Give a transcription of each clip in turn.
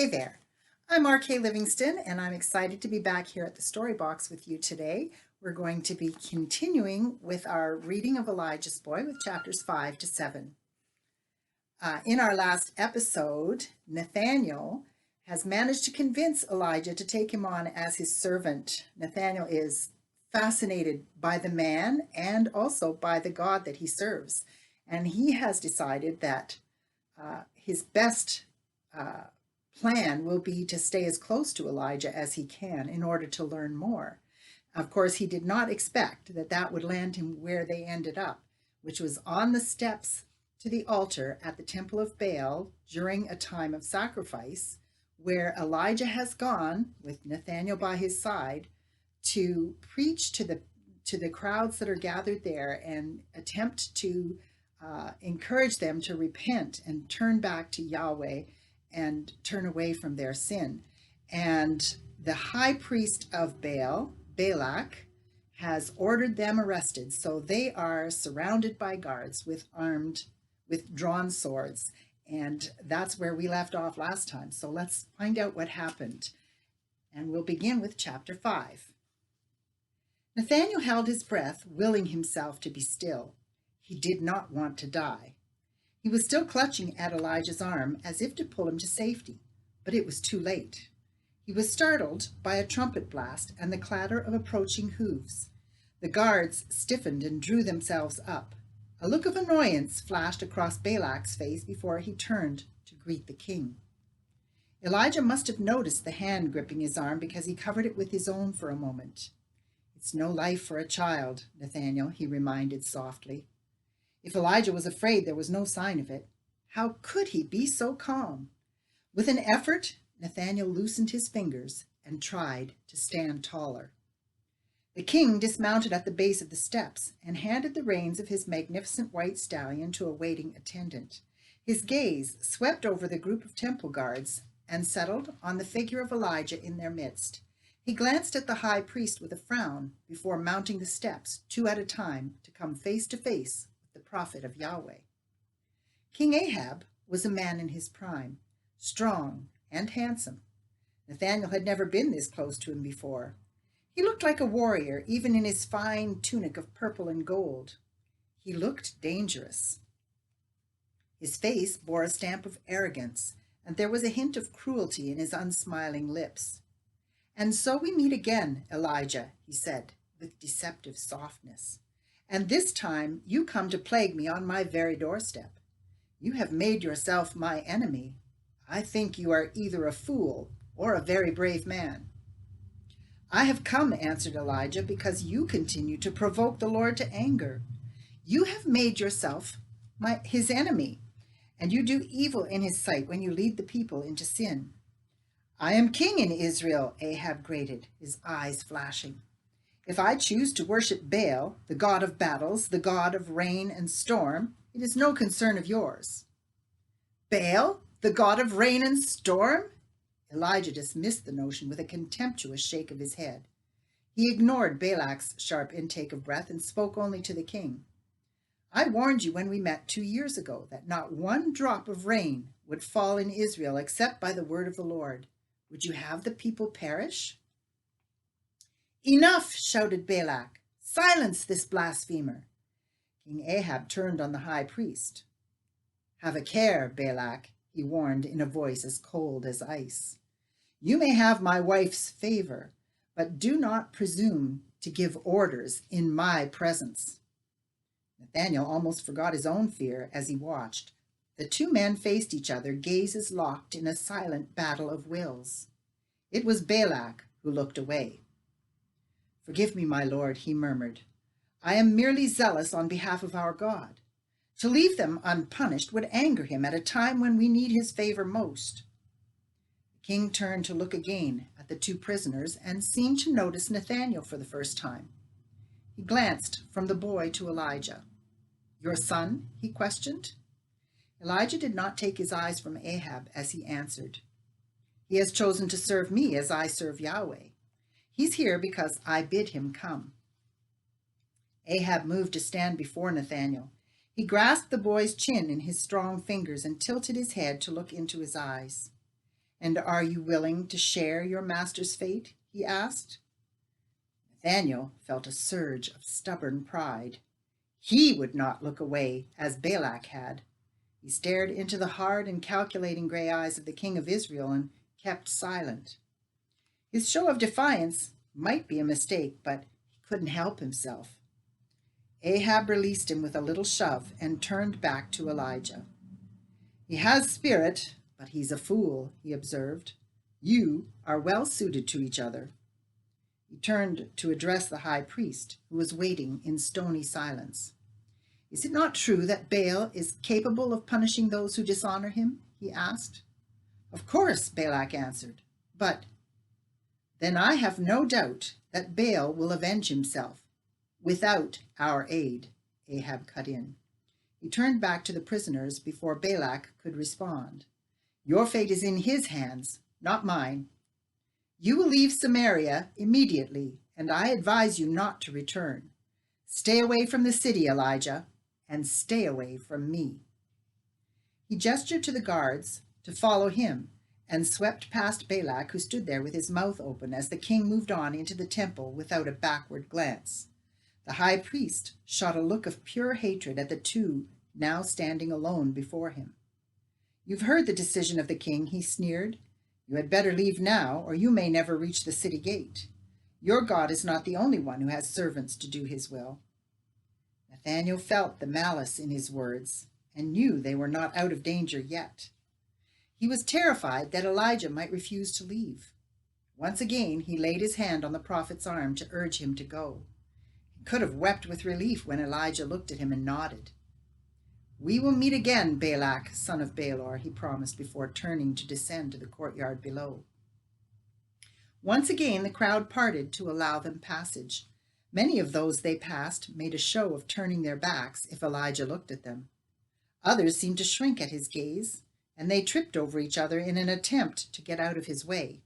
Hey there, I'm R.K. Livingston, and I'm excited to be back here at the Storybox with you today. We're going to be continuing with our reading of Elijah's Boy with chapters 5 to 7. In our last episode, Nathaniel has managed to convince Elijah to take him on as his servant. Nathaniel is fascinated by the man and also by the God that he serves, and he has decided that his best plan will be to stay as close to Elijah as he can in order to learn more. Of course, he did not expect that that would land him where they ended up, which was on the steps to the altar at the temple of Baal during a time of sacrifice, where Elijah has gone with Nathaniel by his side to preach to the crowds that are gathered there and attempt to encourage them to repent and turn back to Yahweh and turn away from their sin. And the high priest of Baal, Balak, has ordered them arrested. So they are surrounded by guards with drawn swords. And that's where we left off last time. So let's find out what happened. And we'll begin with chapter 5. Nathanael held his breath, willing himself to be still. He did not want to die. He was still clutching at Elijah's arm as if to pull him to safety, but it was too late. He was startled by a trumpet blast and the clatter of approaching hooves. The guards stiffened and drew themselves up. A look of annoyance flashed across Balak's face before he turned to greet the king. Elijah must have noticed the hand gripping his arm because he covered it with his own for a moment. "It's no life for a child, Nathaniel," he reminded softly. If Elijah was afraid there was no sign of it, how could he be so calm? With an effort, Nathanael loosened his fingers and tried to stand taller. The king dismounted at the base of the steps and handed the reins of his magnificent white stallion to a waiting attendant. His gaze swept over the group of temple guards and settled on the figure of Elijah in their midst. He glanced at the high priest with a frown before mounting the steps, two at a time, to come face to face the prophet of Yahweh. King Ahab was a man in his prime, strong and handsome. Nathanael had never been this close to him before. He looked like a warrior, even in his fine tunic of purple and gold. He looked dangerous. His face bore a stamp of arrogance, and there was a hint of cruelty in his unsmiling lips. "And so we meet again, Elijah," he said, with deceptive softness. "And this time you come to plague me on my very doorstep. You have made yourself my enemy. I think you are either a fool or a very brave man." "I have come," answered Elijah, "because you continue to provoke the Lord to anger. You have made yourself his enemy, and you do evil in his sight when you lead the people into sin." "I am king in Israel," Ahab grated, his eyes flashing. "If I choose to worship Baal, the god of battles, the god of rain and storm, it is no concern of yours." "Baal, the god of rain and storm?" Elijah dismissed the notion with a contemptuous shake of his head. He ignored Balak's sharp intake of breath and spoke only to the king. "I warned you when we met 2 years ago that not one drop of rain would fall in Israel except by the word of the Lord. Would you have the people perish?" "Enough!" shouted Balak. "Silence this blasphemer." King Ahab turned on the high priest. "Have a care, Balak," he warned in a voice as cold as ice. "You may have my wife's favor, but do not presume to give orders in my presence." Nathanael almost forgot his own fear as he watched. The two men faced each other, gazes locked in a silent battle of wills. It was Balak who looked away. "Forgive me, my lord," he murmured. "I am merely zealous on behalf of our God. To leave them unpunished would anger him at a time when we need his favor most." The king turned to look again at the two prisoners and seemed to notice Nathanael for the first time. He glanced from the boy to Elijah. "Your son?" he questioned. Elijah did not take his eyes from Ahab as he answered. "He has chosen to serve me as I serve Yahweh. He's here because I bid him come." Ahab moved to stand before Nathanael. He grasped the boy's chin in his strong fingers and tilted his head to look into his eyes. And are you willing to share your master's fate? He asked. Nathaniel felt a surge of stubborn pride. He would not look away as Balak had. He stared into the hard and calculating gray eyes of the king of Israel and kept silent. His show of defiance might be a mistake, but he couldn't help himself. Ahab released him with a little shove and turned back to Elijah. He has spirit, but he's a fool, he observed. You are well suited to each other. He turned to address the high priest, who was waiting in stony silence. Is it not true that Baal is capable of punishing those who dishonor him? He asked. Of course, Balak answered. But then I have no doubt that Baal will avenge himself without our aid, Ahab cut in. He turned back to the prisoners before Balak could respond. Your fate is in his hands, not mine. You will leave Samaria immediately, and I advise you not to return. Stay away from the city, Elijah, and stay away from me. He gestured to the guards to follow him and swept past Balak, who stood there with his mouth open as the king moved on into the temple without a backward glance. The high priest shot a look of pure hatred at the two now standing alone before him. You've heard the decision of the king, he sneered. You had better leave now, or you may never reach the city gate. Your God is not the only one who has servants to do his will. Nathaniel felt the malice in his words and knew they were not out of danger yet. He was terrified that Elijah might refuse to leave. Once again, he laid his hand on the prophet's arm to urge him to go. He could have wept with relief when Elijah looked at him and nodded. We will meet again, Balak, son of Baal, he promised before turning to descend to the courtyard below. Once again, the crowd parted to allow them passage. Many of those they passed made a show of turning their backs if Elijah looked at them. Others seemed to shrink at his gaze, and they tripped over each other in an attempt to get out of his way.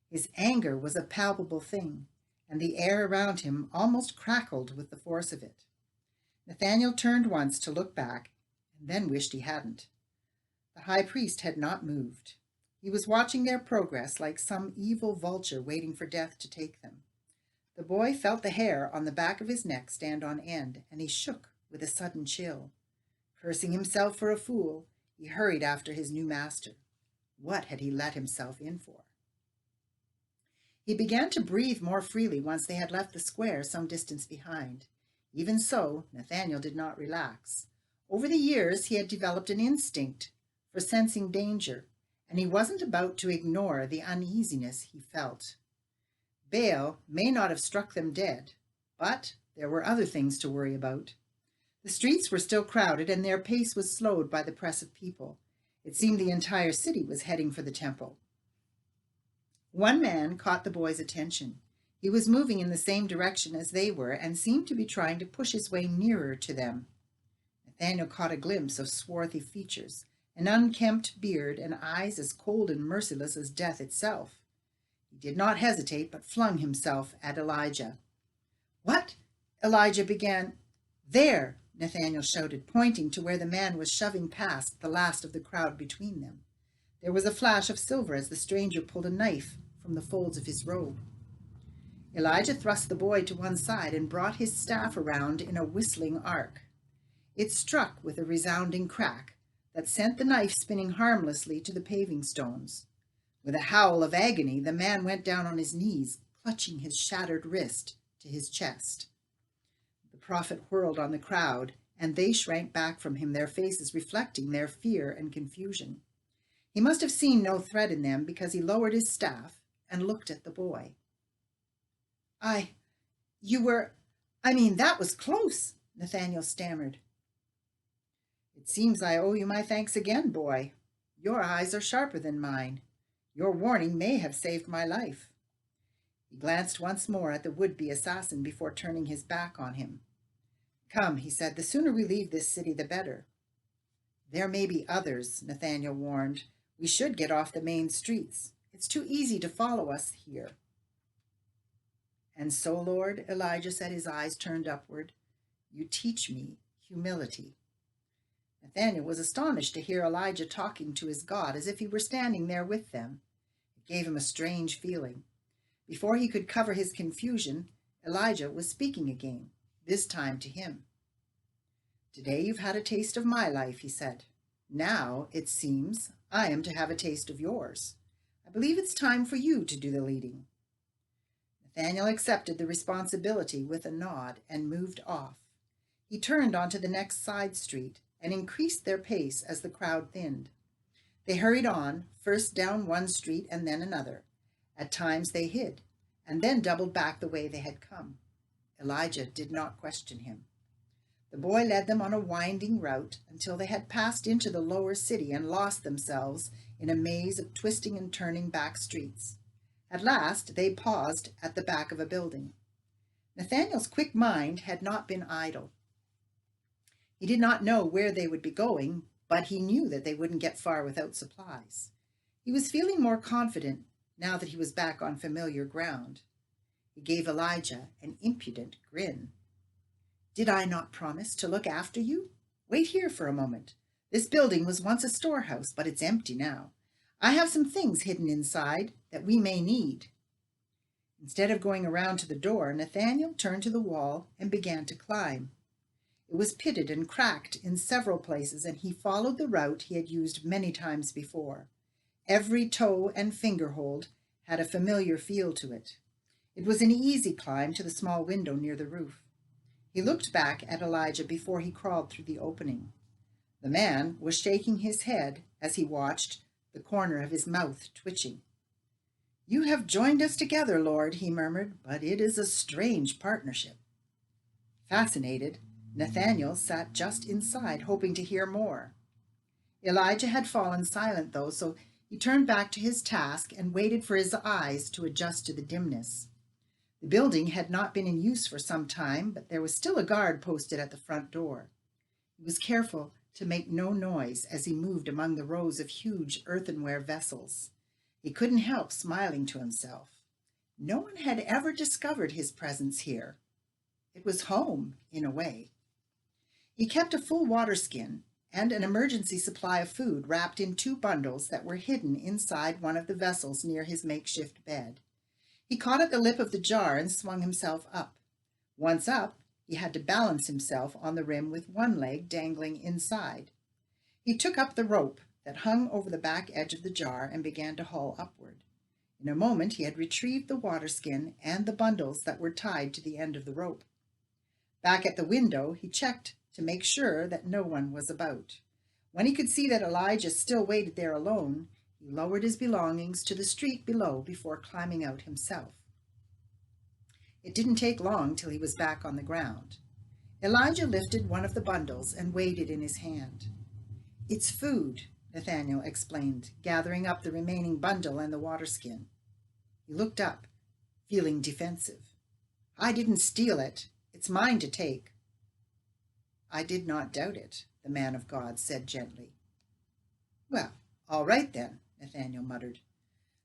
His anger was a palpable thing, and the air around him almost crackled with the force of it. Nathaniel turned once to look back, and then wished he hadn't. The high priest had not moved. He was watching their progress like some evil vulture waiting for death to take them. The boy felt the hair on the back of his neck stand on end, and he shook with a sudden chill. Cursing himself for a fool, he hurried after his new master. What had he let himself in for? He began to breathe more freely once they had left the square some distance behind. Even so, Nathaniel did not relax. Over the years, he had developed an instinct for sensing danger, and he wasn't about to ignore the uneasiness he felt. Baal may not have struck them dead, but there were other things to worry about. The streets were still crowded, and their pace was slowed by the press of people. It seemed the entire city was heading for the temple. One man caught the boy's attention. He was moving in the same direction as they were and seemed to be trying to push his way nearer to them. Nathaniel caught a glimpse of swarthy features, an unkempt beard, and eyes as cold and merciless as death itself. He did not hesitate, but flung himself at Elijah. What? Elijah began. There, Nathaniel shouted, pointing to where the man was shoving past the last of the crowd between them. There was a flash of silver as the stranger pulled a knife from the folds of his robe. Elijah thrust the boy to one side and brought his staff around in a whistling arc. It struck with a resounding crack that sent the knife spinning harmlessly to the paving stones. With a howl of agony, the man went down on his knees, clutching his shattered wrist to his chest. The prophet whirled on the crowd, and they shrank back from him, their faces reflecting their fear and confusion. He must have seen no threat in them, because he lowered his staff and looked at the boy. That was close, Nathaniel stammered. It seems I owe you my thanks again, boy. Your eyes are sharper than mine. Your warning may have saved my life. He glanced once more at the would-be assassin before turning his back on him. Come, he said, the sooner we leave this city, the better. There may be others, Nathaniel warned. We should get off the main streets. It's too easy to follow us here. And so, Lord, Elijah said, his eyes turned upward, you teach me humility. Nathaniel was astonished to hear Elijah talking to his God as if he were standing there with them. It gave him a strange feeling. Before he could cover his confusion, Elijah was speaking again, this time to him. "Today you've had a taste of my life," he said. "Now, it seems, I am to have a taste of yours. I believe it's time for you to do the leading." Nathaniel accepted the responsibility with a nod and moved off. He turned onto the next side street and increased their pace as the crowd thinned. They hurried on, first down one street and then another. At times they hid, and then doubled back the way they had come. Elijah did not question him. The boy led them on a winding route until they had passed into the lower city and lost themselves in a maze of twisting and turning back streets. At last they paused at the back of a building. Nathaniel's quick mind had not been idle. He did not know where they would be going, but he knew that they wouldn't get far without supplies. He was feeling more confident now that he was back on familiar ground. He gave Elijah an impudent grin. "Did I not promise to look after you? Wait here for a moment. This building was once a storehouse, but it's empty now. I have some things hidden inside that we may need." Instead of going around to the door, Nathaniel turned to the wall and began to climb. It was pitted and cracked in several places, and he followed the route he had used many times before. Every toe and finger hold had a familiar feel to it. It was an easy climb to the small window near the roof. He looked back at Elijah before he crawled through the opening. The man was shaking his head as he watched, the corner of his mouth twitching. "You have joined us together, Lord," he murmured, "but it is a strange partnership." Fascinated, Nathaniel sat just inside, hoping to hear more. Elijah had fallen silent, though, so he turned back to his task and waited for his eyes to adjust to the dimness. The building had not been in use for some time, but there was still a guard posted at the front door. He was careful to make no noise as he moved among the rows of huge earthenware vessels. He couldn't help smiling to himself. No one had ever discovered his presence here. It was home, in a way. He kept a full water skin and an emergency supply of food wrapped in 2 bundles that were hidden inside one of the vessels near his makeshift bed. He caught at the lip of the jar and swung himself up. Once up, he had to balance himself on the rim with one leg dangling inside. He took up the rope that hung over the back edge of the jar and began to haul upward. In a moment, he had retrieved the water skin and the bundles that were tied to the end of the rope. Back at the window, he checked to make sure that no one was about. When he could see that Elijah still waited there alone, he lowered his belongings to the street below before climbing out himself. It didn't take long till he was back on the ground. Elijah lifted one of the bundles and weighed it in his hand. "It's food," Nathaniel explained, gathering up the remaining bundle and the water skin. He looked up, feeling defensive. "I didn't steal it. It's mine to take." "I did not doubt it," the man of God said gently. "Well, all right then," Nathaniel muttered.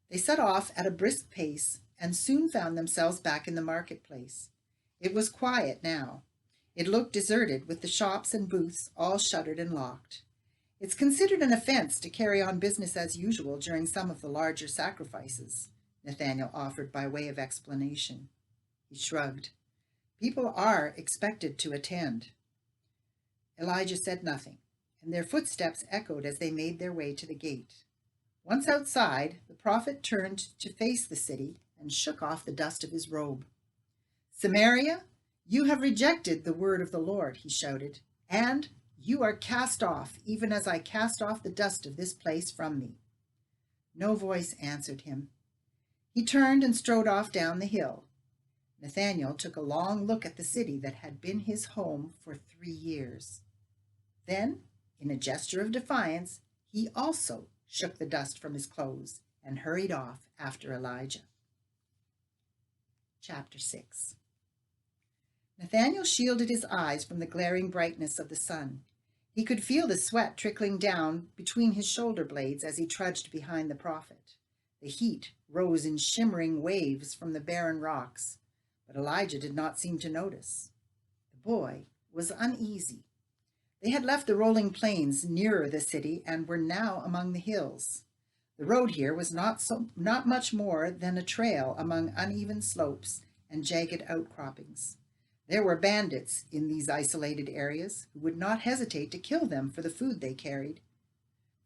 They set off at a brisk pace and soon found themselves back in the marketplace. It was quiet now. It looked deserted, with the shops and booths all shuttered and locked. It's considered an offense to carry on business as usual during some of the larger sacrifices, Nathaniel offered by way of explanation. He shrugged. People are expected to attend. Elijah said nothing, and their footsteps echoed as they made their way to the gate. Once outside, the prophet turned to face the city and shook off the dust of his robe. "Samaria, you have rejected the word of the Lord," he shouted, "and you are cast off, even as I cast off the dust of this place from me." No voice answered him. He turned and strode off down the hill. Nathaniel took a long look at the city that had been his home for 3 years. Then, in a gesture of defiance, he also shook the dust from his clothes and hurried off after Elijah. Chapter 6. Nathaniel shielded his eyes from the glaring brightness of the sun. He could feel the sweat trickling down between his shoulder blades as he trudged behind the prophet. The heat rose in shimmering waves from the barren rocks, but Elijah did not seem to notice. The boy was uneasy. They had left the rolling plains nearer the city and were now among the hills. The road here was not much more than a trail among uneven slopes and jagged outcroppings. There were bandits in these isolated areas who would not hesitate to kill them for the food they carried.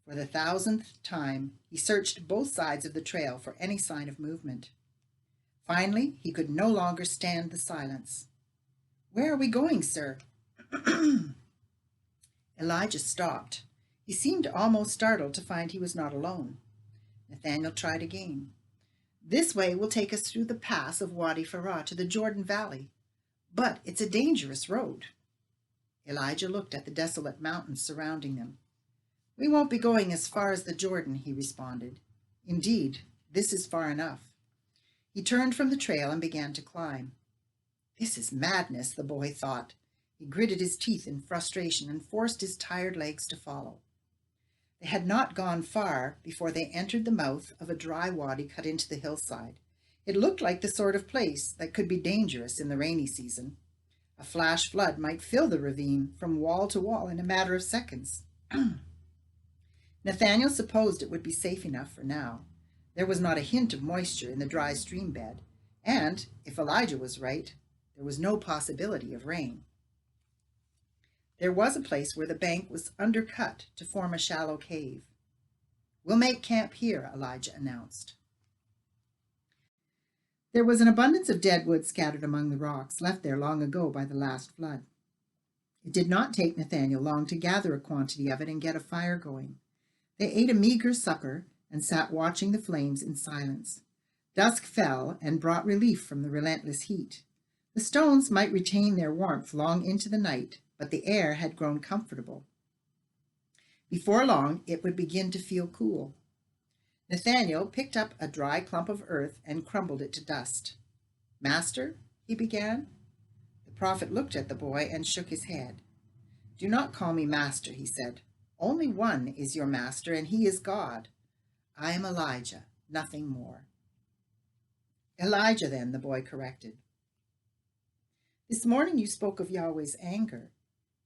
For the 1000th time, he searched both sides of the trail for any sign of movement. Finally, he could no longer stand the silence. "Where are we going, sir?" Elijah stopped. He seemed almost startled to find he was not alone. Nathaniel tried again. "This way will take us through the pass of Wadi Farah to the Jordan Valley, but it's a dangerous road." Elijah looked at the desolate mountains surrounding them. "We won't be going as far as the Jordan," he responded. "Indeed, this is far enough." He turned from the trail and began to climb. This is madness, the boy thought. He gritted his teeth in frustration and forced his tired legs to follow. They had not gone far before they entered the mouth of a dry wadi cut into the hillside. It looked like the sort of place that could be dangerous in the rainy season. A flash flood might fill the ravine from wall to wall in a matter of seconds. Nathaniel supposed it would be safe enough for now. There was not a hint of moisture in the dry stream bed, and, if Elijah was right, there was no possibility of rain. There was a place where the bank was undercut to form a shallow cave. "We'll make camp here," Elijah announced. There was an abundance of dead wood scattered among the rocks, left there long ago by the last flood. It did not take Nathaniel long to gather a quantity of it and get a fire going. They ate a meager supper and sat watching the flames in silence. Dusk fell and brought relief from the relentless heat. The stones might retain their warmth long into the night, but the air had grown comfortable. Before long, it would begin to feel cool. Nathaniel picked up a dry clump of earth and crumbled it to dust. "Master," he began. The prophet looked at the boy and shook his head. "Do not call me master," he said. "Only one is your master, and he is God. I am Elijah, nothing more." "Elijah, then," the boy corrected. "This morning you spoke of Yahweh's anger."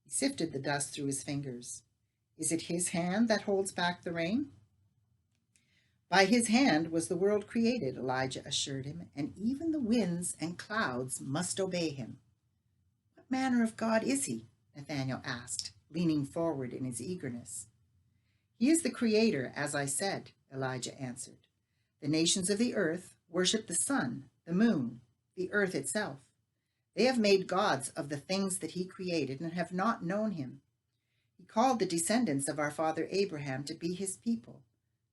He sifted the dust through his fingers. "Is it his hand that holds back the rain?" "By his hand was the world created," Elijah assured him, "and even the winds and clouds must obey him." "What manner of God is he?" Nathaniel asked, leaning forward in his eagerness. "He is the creator, as I said," Elijah answered. "The nations of the earth worship the sun, the moon, the earth itself. They have made gods of the things that he created and have not known him. He called the descendants of our father Abraham to be his people,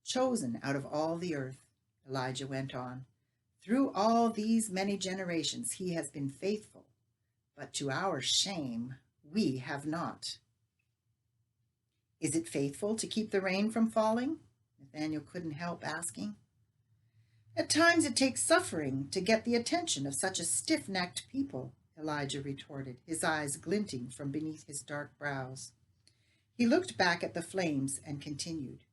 chosen out of all the earth," Elijah went on. "Through all these many generations he has been faithful, but to our shame we have not." "Is it faithful to keep the rain from falling?" Nathaniel couldn't help asking. "At times it takes suffering to get the attention of such a stiff-necked people," Elijah retorted, his eyes glinting from beneath his dark brows. He looked back at the flames and continued.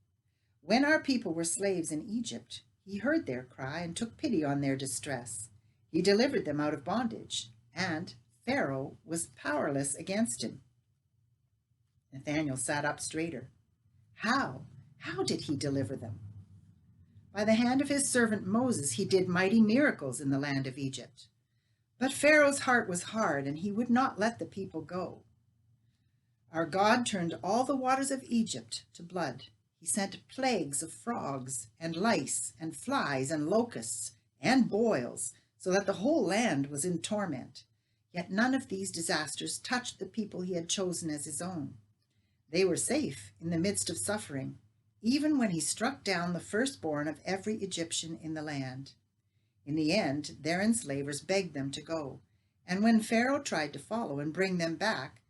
"When our people were slaves in Egypt, he heard their cry and took pity on their distress. He delivered them out of bondage, and Pharaoh was powerless against him." Nathaniel sat up straighter. "How? How did he deliver them?" "By the hand of his servant Moses, he did mighty miracles in the land of Egypt. But Pharaoh's heart was hard, and he would not let the people go. Our God turned all the waters of Egypt to blood. He sent plagues of frogs and lice and flies and locusts and boils, so that the whole land was in torment. Yet none of these disasters touched the people he had chosen as his own. They were safe in the midst of suffering, even when he struck down the firstborn of every Egyptian in the land. In the end, their enslavers begged them to go, and when Pharaoh tried to follow and bring them back,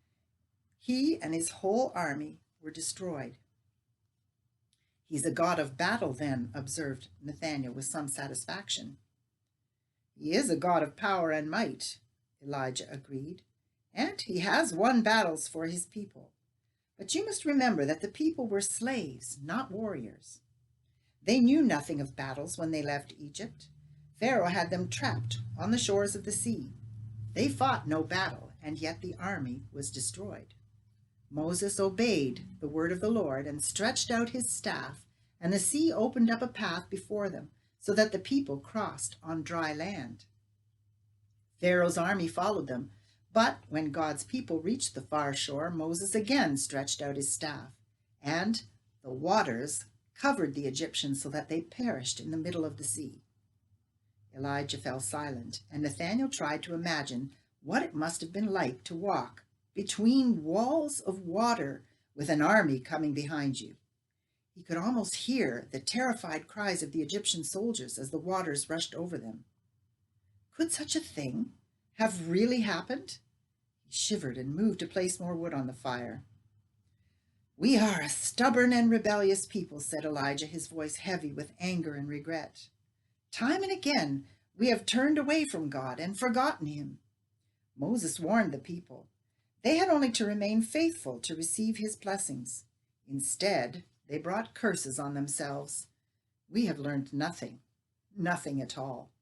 he and his whole army were destroyed." "He's a god of battle, then," observed Nathaniel with some satisfaction. "He is a god of power and might," Elijah agreed, "and he has won battles for his people. But you must remember that the people were slaves, not warriors. They knew nothing of battles when they left Egypt. Pharaoh had them trapped on the shores of the sea. They fought no battle, and yet the army was destroyed." Moses obeyed the word of the Lord and stretched out his staff, and the sea opened up a path before them, so that the people crossed on dry land. Pharaoh's army followed them, but when God's people reached the far shore, Moses again stretched out his staff, and the waters covered the Egyptians so that they perished in the middle of the sea. Elijah fell silent, and Nathanael tried to imagine what it must have been like to walk between walls of water with an army coming behind you. He could almost hear the terrified cries of the Egyptian soldiers as the waters rushed over them. Could such a thing have really happened? He shivered and moved to place more wood on the fire. "We are a stubborn and rebellious people," said Elijah, his voice heavy with anger and regret. "Time and again we have turned away from God and forgotten him." Moses warned the people. They had only to remain faithful to receive his blessings. Instead, they brought curses on themselves. We have learned nothing, nothing at all.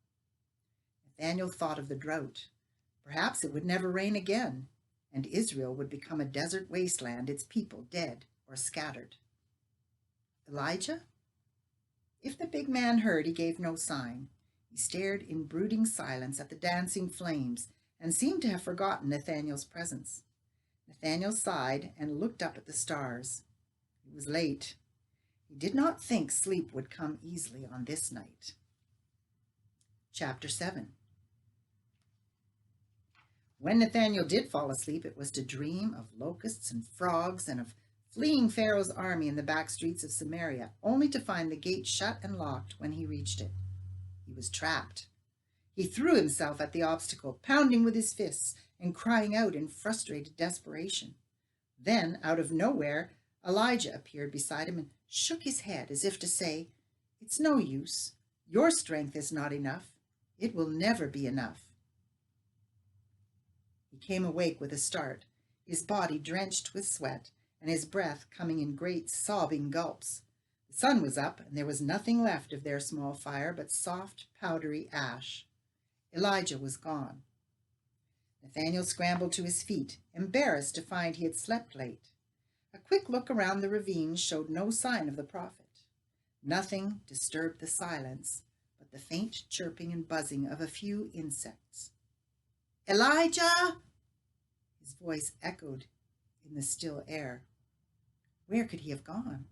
Nathanael thought of the drought. Perhaps it would never rain again, and Israel would become a desert wasteland, its people dead or scattered. Elijah? If the big man heard, he gave no sign. He stared in brooding silence at the dancing flames and seemed to have forgotten Nathanael's presence. Nathanael sighed and looked up at the stars. It was late. He did not think sleep would come easily on this night. Chapter 7. When Nathanael did fall asleep, it was to dream of locusts and frogs and of fleeing Pharaoh's army in the back streets of Samaria, only to find the gate shut and locked when he reached it. He was trapped. He threw himself at the obstacle, pounding with his fists and crying out in frustrated desperation. Then, out of nowhere, Elijah appeared beside him and shook his head as if to say, "It's no use. Your strength is not enough. It will never be enough." He came awake with a start, his body drenched with sweat and his breath coming in great sobbing gulps. The sun was up, and there was nothing left of their small fire but soft, powdery ash. Elijah was gone. Nathanael scrambled to his feet, embarrassed to find he had slept late. A quick look around the ravine showed no sign of the prophet. Nothing disturbed the silence but the faint chirping and buzzing of a few insects. "Elijah!" His voice echoed in the still air. Where could he have gone?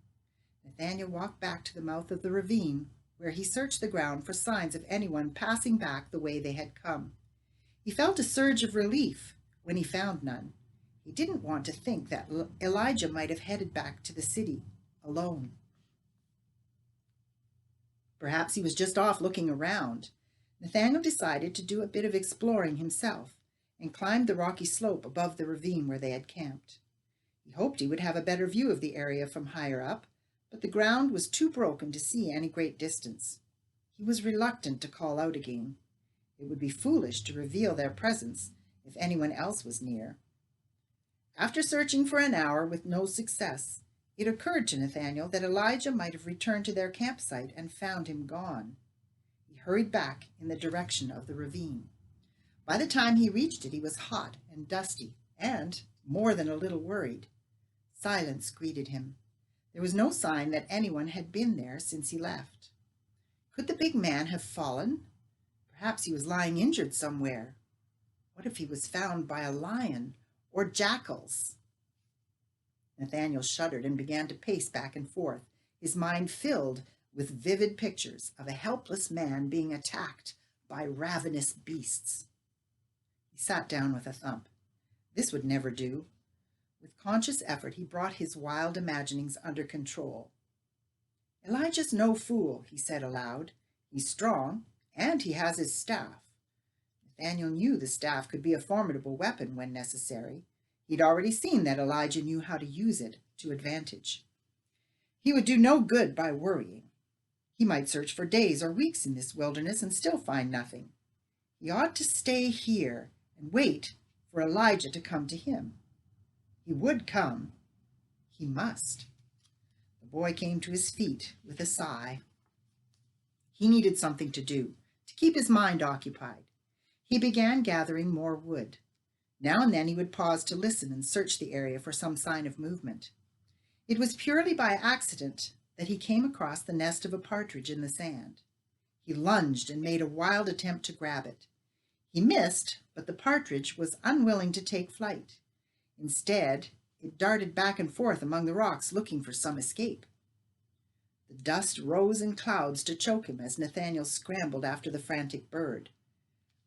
Nathanael walked back to the mouth of the ravine, where he searched the ground for signs of anyone passing back the way they had come. He felt a surge of relief when he found none. He didn't want to think that Elijah might have headed back to the city alone. Perhaps he was just off looking around. Nathanael decided to do a bit of exploring himself and climbed the rocky slope above the ravine where they had camped. He hoped he would have a better view of the area from higher up, but the ground was too broken to see any great distance. He was reluctant to call out again. It would be foolish to reveal their presence if anyone else was near. After searching for an hour with no success, it occurred to Nathanael that Elijah might have returned to their campsite and found him gone. He hurried back in the direction of the ravine. By the time he reached it, he was hot and dusty and more than a little worried. Silence greeted him. There was no sign that anyone had been there since he left. Could the big man have fallen? Perhaps he was lying injured somewhere. What if he was found by a lion or jackals? Nathanael shuddered and began to pace back and forth, his mind filled with vivid pictures of a helpless man being attacked by ravenous beasts. He sat down with a thump. This would never do. With conscious effort, he brought his wild imaginings under control. "Elijah's no fool," he said aloud. "He's strong, and he has his staff." Nathanael knew the staff could be a formidable weapon when necessary. He'd already seen that Elijah knew how to use it to advantage. He would do no good by worrying. He might search for days or weeks in this wilderness and still find nothing. He ought to stay here and wait for Elijah to come to him. He would come. He must. The boy came to his feet with a sigh. He needed something to do, to keep his mind occupied. He began gathering more wood. Now and then he would pause to listen and search the area for some sign of movement. It was purely by accident that he came across the nest of a partridge in the sand. He lunged and made a wild attempt to grab it. He missed, but the partridge was unwilling to take flight. Instead, it darted back and forth among the rocks looking for some escape. The dust rose in clouds to choke him as Nathaniel scrambled after the frantic bird.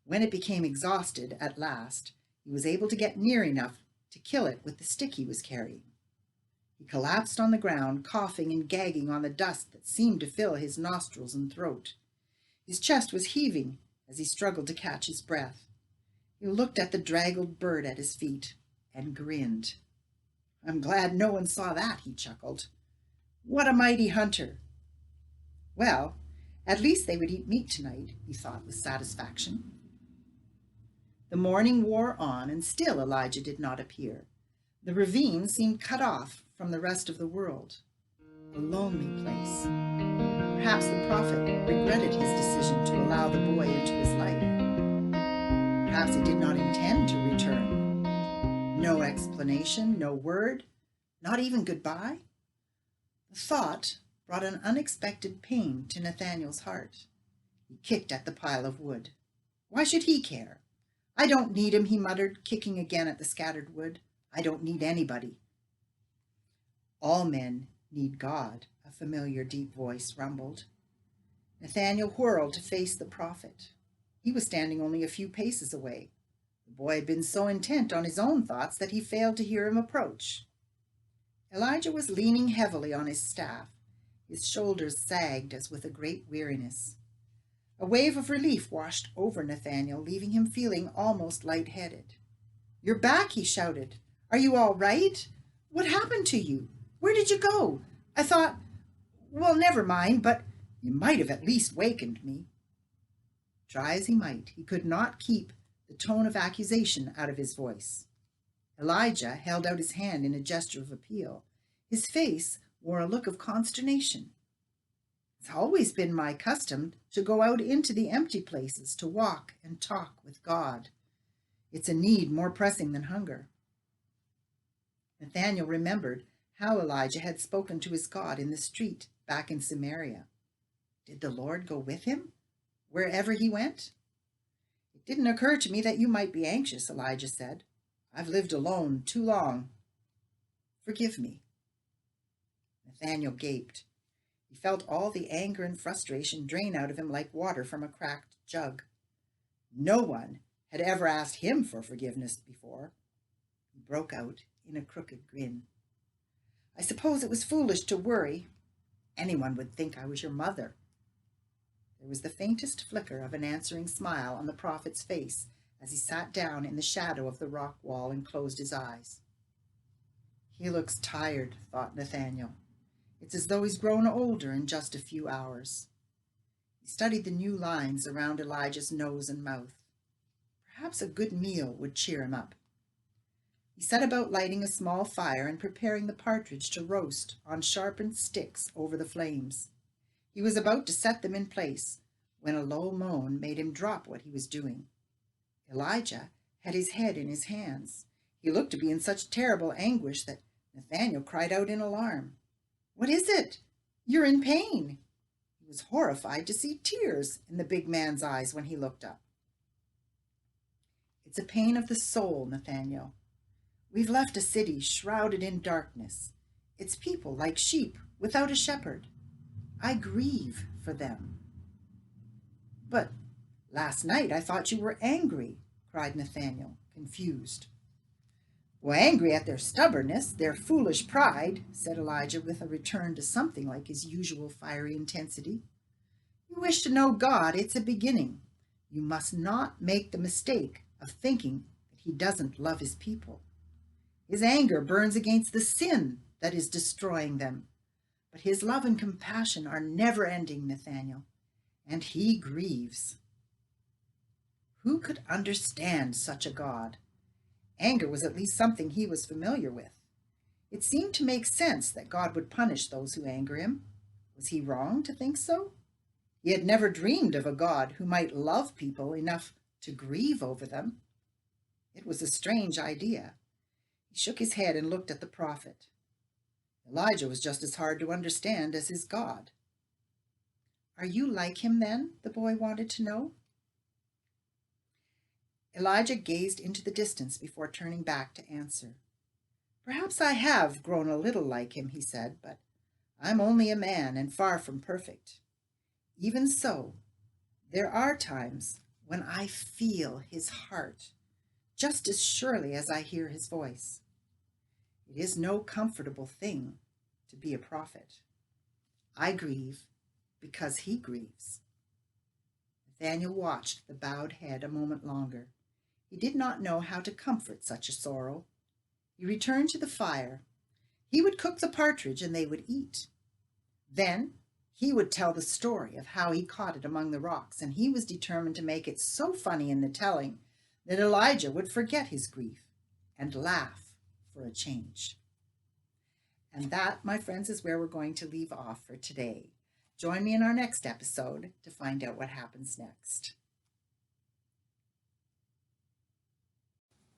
When it became exhausted at last, he was able to get near enough to kill it with the stick he was carrying. He collapsed on the ground, coughing and gagging on the dust that seemed to fill his nostrils and throat. His chest was heaving as he struggled to catch his breath. He looked at the draggled bird at his feet and grinned. "I'm glad no one saw that," he chuckled. "What a mighty hunter!" Well, at least they would eat meat tonight, he thought with satisfaction. The morning wore on, and still Elijah did not appear. The ravine seemed cut off from the rest of the world. A lonely place. Perhaps the prophet regretted his decision to allow the boy into his life. Perhaps he did not intend to return. No explanation, no word, not even goodbye. The thought brought an unexpected pain to Nathaniel's heart. He kicked at the pile of wood. Why should he care? "I don't need him," he muttered, kicking again at the scattered wood. "I don't need anybody." "All men need God," a familiar deep voice rumbled. Nathaniel whirled to face the prophet. He was standing only a few paces away. The boy had been so intent on his own thoughts that he failed to hear him approach. Elijah was leaning heavily on his staff. His shoulders sagged as with a great weariness. A wave of relief washed over Nathaniel, leaving him feeling almost lightheaded. "You're back," he shouted. "Are you all right? What happened to you? Where did you go? I thought, well, never mind, but you might have at least wakened me." Try as he might, he could not keep the tone of accusation out of his voice. Elijah held out his hand in a gesture of appeal. His face wore a look of consternation. "It's always been my custom to go out into the empty places to walk and talk with God. It's a need more pressing than hunger." Nathaniel remembered how Elijah had spoken to his God in the street back in Samaria. Did the Lord go with him wherever he went? "It didn't occur to me that you might be anxious," Elijah said. "I've lived alone too long. Forgive me." Nathaniel gaped. He felt all the anger and frustration drain out of him like water from a cracked jug. No one had ever asked him for forgiveness before. He broke out in a crooked grin. "I suppose it was foolish to worry. Anyone would think I was your mother." There was the faintest flicker of an answering smile on the prophet's face as he sat down in the shadow of the rock wall and closed his eyes. "He looks tired," thought Nathaniel. "It's as though he's grown older in just a few hours." He studied the new lines around Elijah's nose and mouth. Perhaps a good meal would cheer him up. He set about lighting a small fire and preparing the partridge to roast on sharpened sticks over the flames. He was about to set them in place when a low moan made him drop what he was doing. Elijah had his head in his hands. He looked to be in such terrible anguish that Nathaniel cried out in alarm. "What is it? You're in pain." He was horrified to see tears in the big man's eyes when he looked up. "It's a pain of the soul, Nathaniel. We've left a city shrouded in darkness, its people like sheep without a shepherd. I grieve for them." "But last night I thought you were angry," cried Nathaniel, confused. "Well, angry at their stubbornness, their foolish pride," said Elijah with a return to something like his usual fiery intensity. "You wish to know God, it's a beginning. You must not make the mistake of thinking that he doesn't love his people. His anger burns against the sin that is destroying them. But his love and compassion are never ending, Nathaniel, and he grieves." Who could understand such a God? Anger was at least something he was familiar with. It seemed to make sense that God would punish those who anger him. Was he wrong to think so? He had never dreamed of a God who might love people enough to grieve over them. It was a strange idea. He shook his head and looked at the prophet. Elijah was just as hard to understand as his God. Are you like him then? The boy wanted to know. Elijah gazed into the distance before turning back to answer. Perhaps I have grown a little like him, he said, but I'm only a man and far from perfect. Even so, there are times when I feel his heart just as surely as I hear his voice. It is no comfortable thing to be a prophet. I grieve because he grieves. Nathaniel watched the bowed head a moment longer. He did not know how to comfort such a sorrow. He returned to the fire. He would cook the partridge and they would eat. Then he would tell the story of how he caught it among the rocks, and he was determined to make it so funny in the telling that Elijah would forget his grief and laugh for a change. And that, my friends, is where we're going to leave off for today. Join me in our next episode to find out what happens next.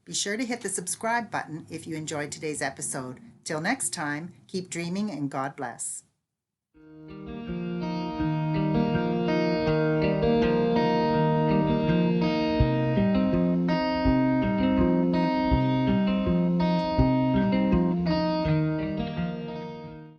Be sure to hit the subscribe button if you enjoyed today's episode. Till next time, keep dreaming and God bless.